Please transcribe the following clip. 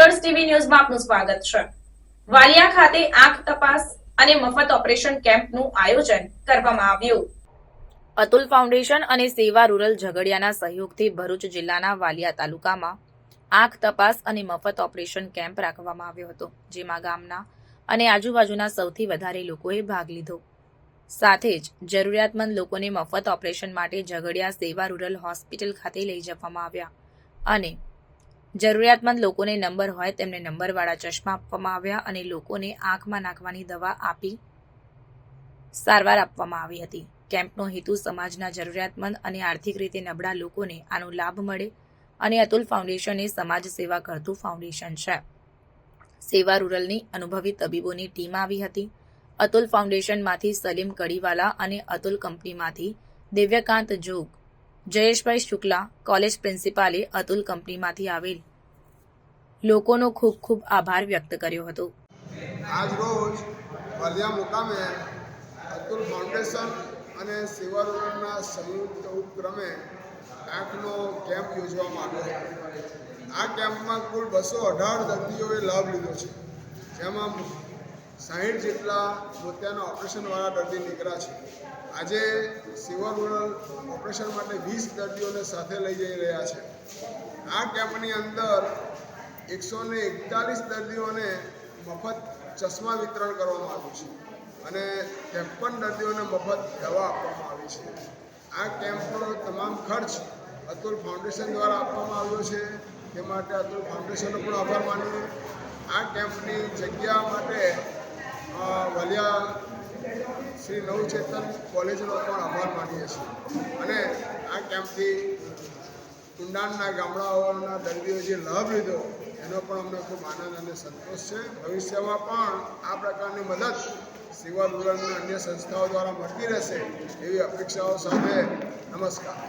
Doctors TV ન્યૂઝમાં આપનું સ્વાગત છે। વાલિયા ખાતે આંખ તપાસ અને મફત ઓપરેશન કેમ્પનું આયોજન કરવામાં આવ્યું। અતુલ ફાઉન્ડેશન અને સેવા રૂરલ ઝઘડિયાના સહયોગથી ભરૂચ જિલ્લાના વાલિયા તાલુકામાં આંખ તપાસ અને મફત ઓપરેશન કેમ્પ રાખવામાં આવ્યો હતો, જેમાં ગામના અને આજુબાજુના સૌથી વધારે લોકોએ ભાગ લીધો। સાથે જ જરૂરિયાતમંદ લોકોને મફત ઓપરેશન માટે ઝઘડિયા સેવા રૂરલ હોસ્પિટલ ખાતે લઈ જવામાં આવ્યા અને જરૂરિયાતમંદ લોકોને નંબર હોય તેમને નંબરવાળા ચશ્મા આપવામાં આવ્યા અને લોકોને આંખમાં નાખવાની દવા આપી સારવાર આપવામાં આવી હતી। કેમ્પનો હેતુ સમાજના જરૂરિયાતમંદ અને આર્થિક રીતે નબળા લોકોને આનો લાભ મળે અને અતુલ ફાઉન્ડેશન એ સમાજ સેવા કરતું ફાઉન્ડેશન છે। સેવા રૂરલની અનુભવી તબીબોની ટીમ આવી હતી। અતુલ ફાઉન્ડેશનમાંથી સલીમ કડીવાલા અને અતુલ કંપનીમાંથી દિવ્યકાંત જોગ, જયેશભાઈ શુક્લા, કોલેજ પ્રિન્સિપાલે અતુલ કંપનીમાંથી આવેલ લોકોનો ખૂબ ખૂબ આભાર વ્યક્ત કર્યો હતો। આજ રોજ વાલિયા મુકામે અતુલ ફાઉન્ડેશન અને સેવા રૂરલના સંયુક્ત ઉપક્રમે આંખનો કેમ્પ યોજવામાં આવ્યો હતો। આ કેમ્પમાં કુલ 218 દર્દીઓએ લાભ લીધો છે, જેમાં 60 જેટલા મોતિયાના ઓપરેશનવાળા દર્દી નીકળ્યા છે। આજે સેવા રૂરલ ઓપરેશન માટે 20 દર્દીઓને સાથે લઈ જઈ રહ્યા છે। આ કેમ્પની અંદર 141 દર્દીઓને મફત ચશ્મા વિતરણ કરવામાં આવ્યું છે અને 53 દર્દીઓને મફત દવા આપવામાં આવી છે। આ કેમ્પનો તમામ ખર્ચ અતુલ ફાઉન્ડેશન દ્વારા આપવામાં આવ્યો છે, તે માટે અતુલ ફાઉન્ડેશનનો પણ આભાર માનીએ। આ કેમ્પની જગ્યા માટે વાલિયા શ્રી નવચેતન કોલેજનો પણ આભાર માનીએ છીએ અને આ કેમ્પથી કુંડાણના ગામડાઓના દર્દીઓ જે લાભ લીધો એનો પણ અમને ખૂબ આનંદ અને સંતોષ છે। ભવિષ્યમાં પણ આ પ્રકારની મદદ સેવા રૂરલની અન્ય સંસ્થાઓ દ્વારા મળતી રહેશે એવી અપેક્ષાઓ સાથે નમસ્કાર।